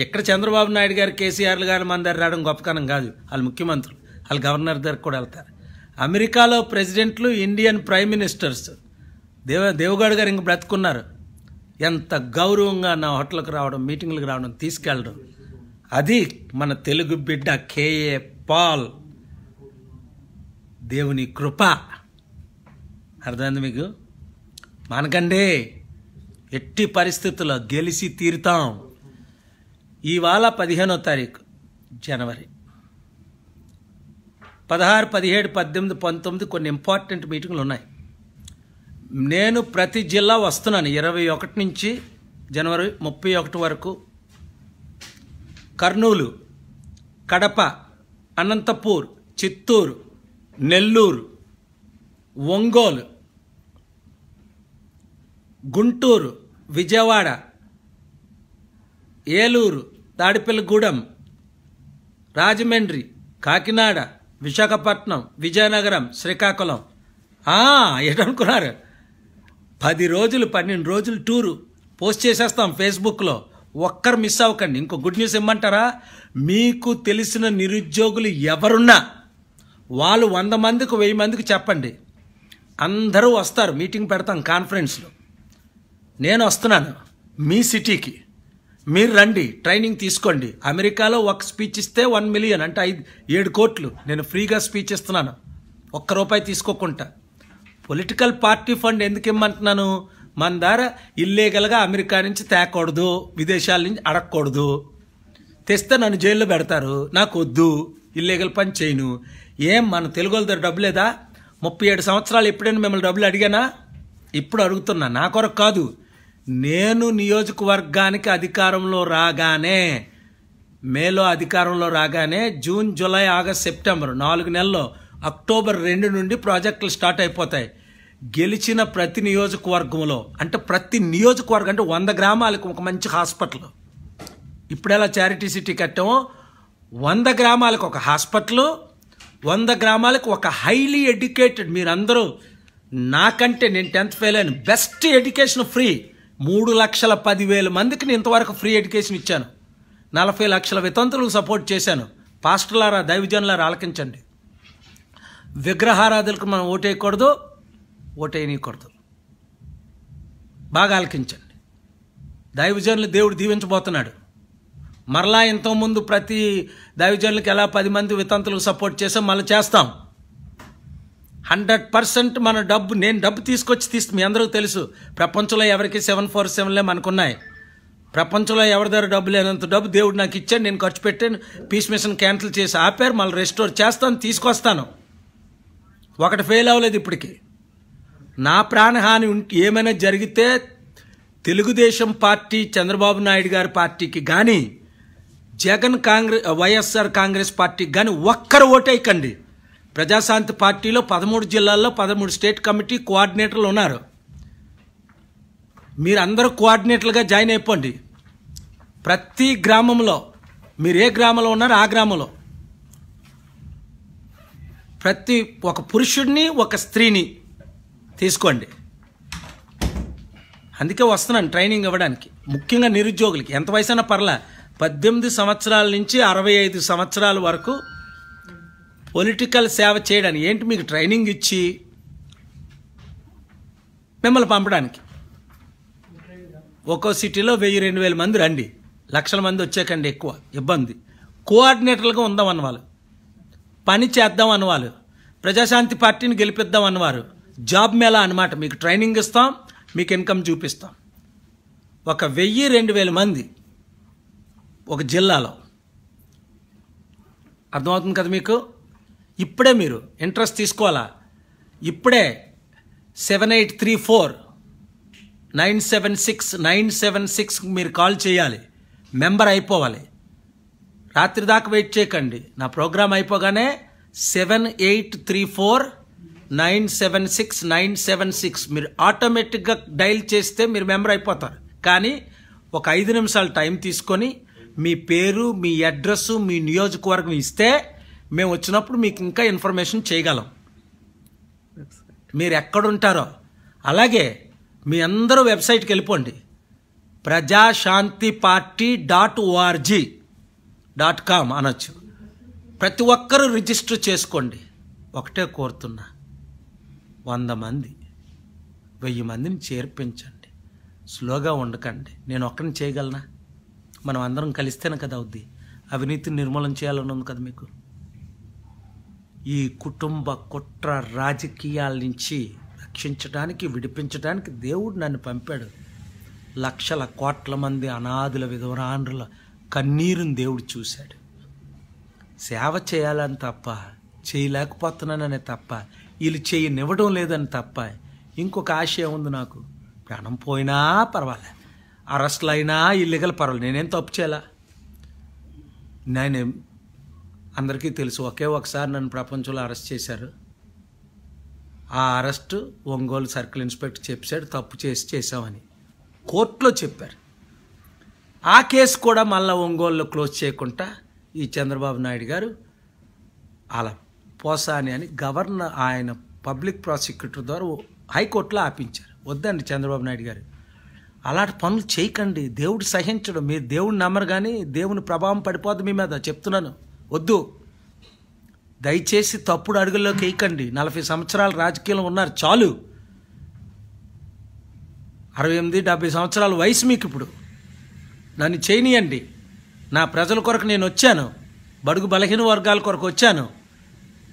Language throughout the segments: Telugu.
ఇక్కడ చంద్రబాబు నాయుడు గారు, కేసీఆర్లు గారు మన దగ్గర రావడం గొప్పతనం కాదు. వాళ్ళు ముఖ్యమంత్రులు, వాళ్ళు గవర్నర్ దగ్గర కూడా వెళ్తారు. అమెరికాలో ప్రెసిడెంట్లు, ఇండియన్ ప్రైమ్ మినిస్టర్స్, దేవగౌడ్ గారు ఇంక బ్రతుకున్నారు. ఎంత గౌరవంగా నా హోటల్కి రావడం, మీటింగ్లకు రావడం, తీసుకెళ్ళడం. అది మన తెలుగు బిడ్డ కేఏ పాల్. దేవుని కృప. అర్థమైంది మీకు? మనకండి ఎట్టి పరిస్థితుల్లో గెలిచి తీరుతాం. ఇవాళ 15వ తారీఖు జనవరి. 16, 17, 18, 19 కొన్ని ఇంపార్టెంట్ మీటింగ్లు ఉన్నాయి. నేను ప్రతి జిల్లా వస్తున్నాను. 21 నుంచి జనవరి 31 వరకు కర్నూలు, కడప, అనంతపూర్, చిత్తూరు, నెల్లూరు, ఒంగోలు, గుంటూరు, విజయవాడ, ఏలూరు, తాడిపల్లిగూడెం, రాజమండ్రి, కాకినాడ, విశాఖపట్నం, విజయనగరం, శ్రీకాకుళం. ఏంటనుకున్నారు? 10 రోజులు 12 రోజులు టూరు పోస్ట్ చేసేస్తాం ఫేస్బుక్లో. ఒక్కరు మిస్ అవ్వకండి. ఇంకో గుడ్ న్యూస్ ఇమ్మంటారా? మీకు తెలిసిన నిరుద్యోగులు ఎవరున్నా వాళ్ళు 100 మందికి 1000 మందికి చెప్పండి. అందరూ వస్తారు. మీటింగ్ పెడతాం కాన్ఫరెన్స్లో. నేను వస్తున్నాను మీ సిటీకి. మీరు రండి, ట్రైనింగ్ తీసుకోండి. అమెరికాలో ఒక స్పీచ్ ఇస్తే 1 మిలియన్ అంటే 7 కోట్లు. నేను ఫ్రీగా స్పీచ్ ఇస్తున్నాను, ₹1 తీసుకోకుండా. పొలిటికల్ పార్టీ ఫండ్ ఎందుకు ఇమ్మంటున్నాను? మన ద్వారా ఇల్లీగల్గా అమెరికా నుంచి తేకూడదు, విదేశాల నుంచి అడగకూడదు. తెస్తే నన్ను జైల్లో పెడతారు. నాకు వద్దు, ఇల్లీగల్ పని చేయను. మన తెలుగు వాళ్ళ దగ్గర డబ్బు లేదా? 37 సంవత్సరాలు ఎప్పుడైనా మిమ్మల్ని డబ్బులు అడిగానా? ఇప్పుడు అడుగుతున్నా. నా కొరకు కాదు. నేను నియోజకవర్గానికి అధికారంలో రాగానే, మేలో అధికారంలో రాగానే, జూన్, జూలై, ఆగస్ట్, సెప్టెంబర్ 4 నెలల్లో అక్టోబర్ 2 నుండి ప్రాజెక్టులు స్టార్ట్ అయిపోతాయి. గెలిచిన ప్రతి నియోజకవర్గంలో అంటే 100 గ్రామాలకు ఒక మంచి హాస్పిటల్. ఇప్పుడెలా చారిటీ సిటీ కట్టామో 100 గ్రామాలకు ఒక హాస్పిటల్, 100 గ్రామాలకు ఒక హైలీ ఎడ్యుకేటెడ్, మీరందరూ నాకంటే, నేను 10th ఫెయిల్ అయిన, బెస్ట్ ఎడ్యుకేషన్ ఫ్రీ. 3,10,000 మందికి నేను ఇంతవరకు ఫ్రీ ఎడ్యుకేషన్ ఇచ్చాను. 40 లక్షల వితంతులకు సపోర్ట్ చేశాను. పాస్టర్లారా, దైవజనులారా ఆలకించండి. విగ్రహారాధులకు మనం ఓటేయకూడదు, ఓటేయనీయకూడదు. బాగా ఆలకించండి. దైవజనులు దేవుడు దీవించబోతున్నాడు. మరలా ఇంతకుముందు ప్రతి దైవజనులకు ఎలా 10 మంది వితంతులకు సపోర్ట్ చేసాం, మళ్ళీ చేస్తాం. 100% మన డబ్బు, నేను డబ్బు తీసుకొచ్చి మీ అందరికీ తెలుసు. ప్రపంచంలో ఎవరికి 747లే మనకున్నాయి. ప్రపంచంలో ఎవరి దగ్గర డబ్బు లేనంత డబ్బు దేవుడు నాకు ఇచ్చాడు. నేను ఖర్చు పెట్టాను. పీస్ మిషన్ క్యాన్సిల్ చేసి ఆపారు, మళ్ళీ రెస్టోర్ చేస్తాను, తీసుకొస్తాను. ఒకటి ఫెయిల్ అవ్వలేదు ఇప్పటికి. నా ప్రాణహాని ఏమైనా జరిగితే తెలుగుదేశం పార్టీ, చంద్రబాబు నాయుడు గారి పార్టీకి కానీ, వైఎస్ఆర్ కాంగ్రెస్ పార్టీకి కానీ ఒక్కరు ఓటేయకండి. ప్రజాశాంతి పార్టీలో 13 జిల్లాల్లో 13 స్టేట్ కమిటీ కోఆర్డినేటర్లు ఉన్నారు. మీరందరూ కోఆర్డినేటర్లుగా జాయిన్ అయిపోండి. ప్రతి గ్రామంలో, మీరు ఏ గ్రామంలో ఉన్నారో ఆ గ్రామంలో ప్రతి ఒక పురుషుడిని, ఒక స్త్రీని తీసుకోండి. అందుకే వస్తున్నాను ట్రైనింగ్ ఇవ్వడానికి. ముఖ్యంగా నిరుద్యోగులకి, ఎంత వయసైనా పర్లే, 18 సంవత్సరాల నుంచి 65 సంవత్సరాల వరకు పొలిటికల్ సేవ చేయడానికి. ఏంటి, మీకు ట్రైనింగ్ ఇచ్చి మిమ్మల్ని పంపడానికి. ఒక్కో సిటీలో 1000-2000 మంది రండి. లక్షల మంది వచ్చేకండి, ఎక్కువ ఇబ్బంది. కోఆర్డినేటర్లుగా ఉందాం అన్నవాళ్ళు, పని చేద్దాం అన్నవాళ్ళు, ప్రజాశాంతి పార్టీని గెలిపిద్దాం అన్నవారు, జాబ్ మేళా అన్నమాట. మీకు ట్రైనింగ్ ఇస్తాం, మీకు ఇన్కమ్ చూపిస్తాం. ఒక 1000-2000 మంది ఒక జిల్లాలో. అర్థమవుతుంది కదా మీకు? ఇప్పుడే మీరు ఇంట్రెస్ట్ తీసుకోవాలా. ఇప్పుడే 7834-976-976 మీరు కాల్ చేయాలి. మెంబర్ అయిపోవాలి. రాత్రి దాకా వెయిట్ చేయకండి. నా ప్రోగ్రాం అయిపోగానే 7834-976-976 మీరు ఆటోమేటిక్గా డైల్ చేస్తే మీరు మెంబర్ అయిపోతారు. కానీ ఒక 5 నిమిషాలు టైం తీసుకొని మీ పేరు, మీ అడ్రస్, మీ నియోజకవర్గం ఇస్తే మేము వచ్చినప్పుడు మీకు ఇంకా ఇన్ఫర్మేషన్ చేయగలం. మీరు ఎక్కడుంటారో. అలాగే మీ అందరూ వెబ్సైట్కి వెళ్ళిపోండి. ప్రజాశాంతిపార్టీ.org.com అనొచ్చు. ప్రతి ఒక్కరూ రిజిస్టర్ చేసుకోండి. ఒకటే కోరుతున్నా, 100 మంది 1000 మందిని చేర్పించండి. స్లోగా ఉండకండి. నేను ఒక్కరిని చేయగలనా? మనం అందరం కలిస్తేనే కదా అవుద్ది. అవినీతిని నిర్మూలన చేయాలని ఉంది కదా మీకు. ఈ కుటుంబ కుట్ర రాజకీయాల నుంచి రక్షించడానికి, విడిపించడానికి దేవుడు నన్ను పంపాడు. లక్షల కోట్ల మంది అనాథుల విధవరాండ్రుల కన్నీరుని దేవుడు చూశాడు. సేవ చేయాలని తప్ప, చేయలేకపోతున్నాననే తప్ప, వీళ్ళు చేయనివ్వడం లేదని తప్ప ఇంకొక ఆశయం ఉంది నాకు. ప్రాణం పోయినా పర్వాలే, అరెస్టులు అయినా ఇల్లీగల్ పర్వాలేదు, నేనేం తప్పు చేయాలా? నేనేం, అందరికీ తెలుసు, ఒకే ఒకసారి నన్ను ప్రపంచంలో అరెస్ట్ చేశారు. ఆ అరెస్టు ఒంగోలు సర్కిల్ ఇన్స్పెక్టర్ చెప్పాడు, తప్పు చేసామని కోర్టులో చెప్పారు. ఆ కేసు కూడా మళ్ళీ ఒంగోలులో క్లోజ్ చేయకుండా ఈ చంద్రబాబు నాయుడు గారు అలా పోసాని అని గవర్నర్, ఆయన పబ్లిక్ ప్రాసిక్యూటర్ ద్వారా హైకోర్టులో ఆపించారు. వద్దండి చంద్రబాబు నాయుడు గారు, అలాంటి పనులు చేయకండి. దేవుడు సహించడం. మీరు దేవుడిని నమ్మరు కానీ దేవుని ప్రభావం పడిపోద్ది మీ మీద, చెప్తున్నాను. వద్దు, దయచేసి తప్పుడు అడుగుల్లోకి వేయకండి. 40 సంవత్సరాలు రాజకీయంలో ఉన్నారు, చాలు. 68-70 సంవత్సరాల వయసు మీకు ఇప్పుడు. నన్ను చేయనియండి. నా ప్రజల కొరకు నేను వచ్చాను. బడుగు బలహీన వర్గాల కొరకు వచ్చాను.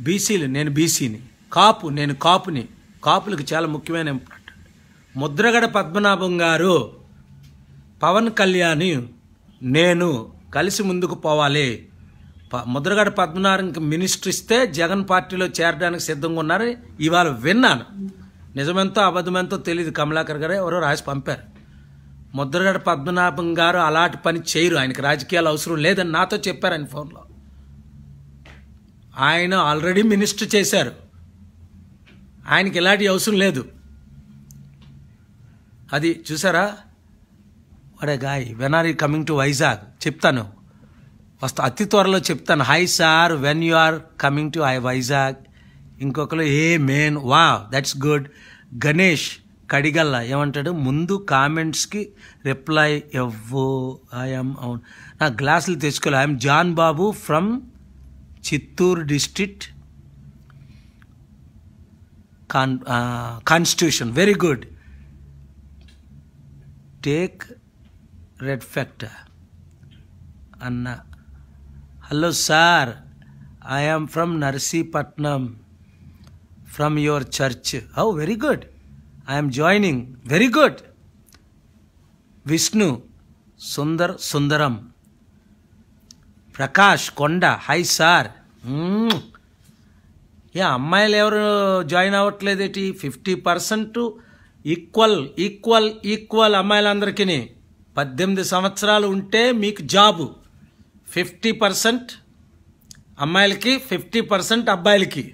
బీసీలు, నేను బీసీని. కాపు, నేను కాపుని. కాపులకు చాలా ముఖ్యమైన ఇంపార్టెంట్. ముద్రగడ పద్మనాభం గారు, పవన్ కళ్యాణ్, నేను కలిసి ముందుకు పోవాలి. ముద్రగడ పద్మనాభంకి మినిస్టర్ ఇస్తే జగన్ పార్టీలో చేరడానికి సిద్ధంగా ఉన్నారని ఇవాళ విన్నాను. నిజమెంతో అబద్ధమెంతో తెలియదు. కమలాకర్ గారే ఎవరో రాసి పంపారు. ముద్రగడ పద్మనాభం గారు అలాంటి పని చేయరు, ఆయనకి రాజకీయాలు అవసరం లేదని నాతో చెప్పారు ఆయన ఫోన్లో. ఆయన ఆల్రెడీ మినిస్టర్ చేశారు, ఆయనకి ఇలాంటి అవసరం లేదు. అది చూసారా? వాడే guy, when are you coming to Vizag? చెప్తాను, వస్తా, అతి త్వరలో చెప్తాను. Hi sir, when you are coming to Vizag. ఇంకొకరు ఏ మెయిన్, wow that's good. Ganesh Kadigalla ఏమంటాడు, ముందు కామెంట్స్కి రిప్లై ఇవ్వు. ఐఎమ్, అవును, నా గ్లాసులు తెచ్చుకోలే. I'm John Babu from Chittoor district constitution. Very good. Take red factor అన్న. Hello sir, I am from Narsipatnam from your church. How very good. I am joining. Very good. Vishnu Sundaram. Prakash Konda, hi sir. ఏ అమ్మాయిలు ఎవరు జాయిన్ అవ్వట్లేదేటి? 50% ఈక్వల్ అమ్మాయిలందరికీ. 18 సంవత్సరాలు ఉంటే మీకు జాబు. 50% అమ్మాయిలకి, 50% అబ్బాయిలకి.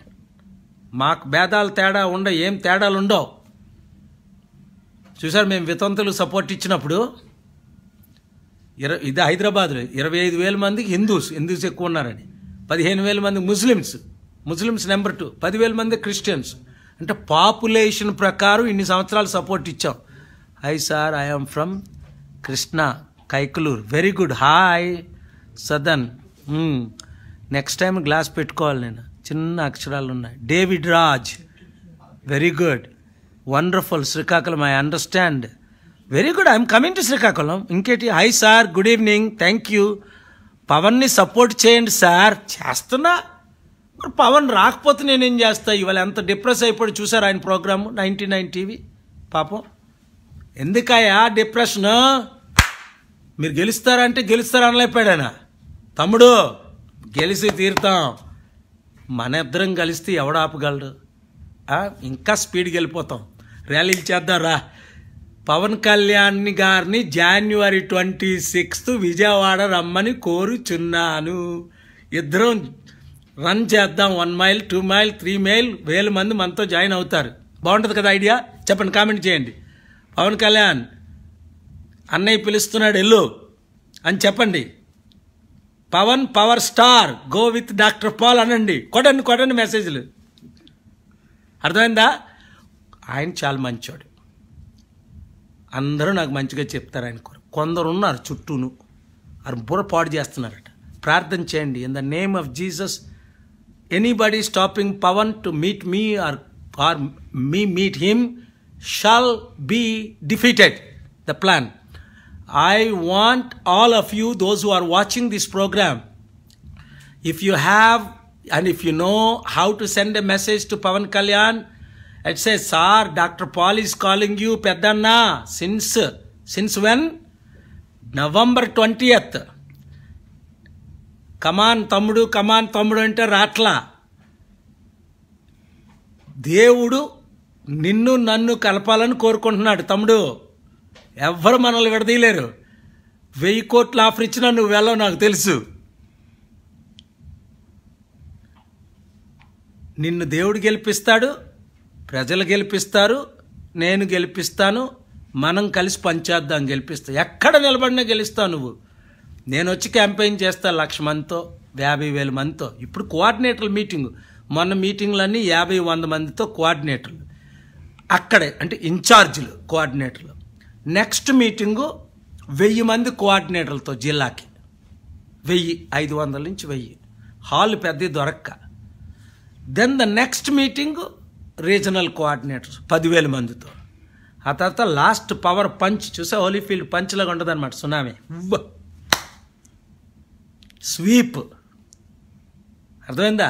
మాకు భేదాలు తేడా ఉండవు, ఏం తేడాలు ఉండవు. చూసారు, మేము వితంతులు సపోర్ట్ ఇచ్చినప్పుడు ఇది హైదరాబాద్లో 25,000 మందికి హిందూస్ ఎక్కువ ఉన్నారని, 15,000 మంది ముస్లిమ్స్ నెంబర్ 2, 10,000 మంది క్రిస్టియన్స్. అంటే పాపులేషన్ ప్రకారం ఇన్ని సంవత్సరాలు సపోర్ట్ ఇచ్చాం. Hi sir, I'm from Krishna Kaikaluru. Very good. Hi Sadan. Next time glass పెట్టుకోవాలి నేను, చిన్న అక్షరాలు ఉన్నాయి. David Raj, very good, wonderful. Srikakulam, I understand. Very good, I'm coming to Srikakulam. ఇంకేటి? Hi sir, good evening, thank you. పవన్ని సపోర్ట్ చేయండి సార్. చేస్తున్నా, మరి పవన్ రాకపోతే నేనేం చేస్తా? ఇవాళ ఎంత డిప్రెస్ అయిపోయి చూసారు ఆయన ప్రోగ్రాము 99 టీవీ. పాపం ఎందుకయ్యా డిప్రెషన్? మీరు గెలుస్తారంటే గెలుస్తారు అనలేపాడానా? తమ్ముడు గెలిచి తీరుతాం. మన ఇద్దరం కలిస్తే ఎవడు ఆపగలడు? ఇంకా స్పీడ్కి వెళ్ళిపోతాం. ర్యాలీలు చేద్దాం రా. పవన్ కళ్యాణ్ గారిని January 26 విజయవాడ రమ్మని కోరుచున్నాను. ఇద్దరం రన్ చేద్దాం. 1 మైల్, 2 మైల్, 3 మైల్. 1000 మంది మనతో జాయిన్ అవుతారు. బాగుంటుంది కదా ఐడియా? చెప్పండి, కామెంట్ చేయండి. పవన్ కళ్యాణ్ అన్నయ్య పిలుస్తున్నాడు ఎల్లు అని చెప్పండి. Pawan power star, go with doctor Paul అనండి. కొడండి మెసేజ్లు. అర్థమైందా? ఆయన చాలా మంచోడు. అందరూ నాకు మంచిగా చెప్తారు ఆయన కొందరు ఉన్నారు చుట్టూను, అది బుర్ర పాడు చేస్తున్నారట. ప్రార్థన చేయండి. In the name of Jesus, anybody stopping Pawan to meet me or me meet him shall be defeated. The plan. I want all of you, those who are watching this program, if you have and if you know how to send a message to Pawan Kalyan and say, sir, Dr. Paul is calling you Peddanna since when? November 20th. Come on తమ్ముడు అంటే రాట్లా. దేవుడు నిన్ను నన్ను కలపాలని కోరుకుంటున్నాడు. తమ్ముడు, ఎవ్వరు మనల్ని విడదీయలేరు. 1000 కోట్ల ఆఫర్ ఇచ్చినా నువ్వు వెళ్ళవు, నాకు తెలుసు. నిన్ను దేవుడు గెలిపిస్తాడు, ప్రజలు గెలిపిస్తారు, నేను గెలిపిస్తాను, మనం కలిసి పనిచేద్దాం, గెలిపిస్తా. ఎక్కడ నిలబడినా గెలుస్తావు నువ్వు. నేను వచ్చి క్యాంపెయిన్ చేస్తా 1,00,000 మందితో, 50,000 మందితో. ఇప్పుడు కోఆర్డినేటర్ల మీటింగు, మొన్న మీటింగ్లన్నీ 50-100 మందితో కోఆర్డినేటర్లు అక్కడే, అంటే ఇన్ఛార్జీలు కోఆర్డినేటర్లు. నెక్స్ట్ మీటింగు 1000 మంది కోఆర్డినేటర్లతో జిల్లాకి, 500 నుంచి 1000. హాల్ పెద్దది దొరక్క. Then the next meeting regional coordinators 10,000 మందితో. ఆ తర్వాత లాస్ట్ పవర్ పంచ్ చూసా, హోలీఫీల్డ్ పంచ్లాగా ఉంటుంది అనమాట. సునామీ స్వీప్, అర్థమైందా?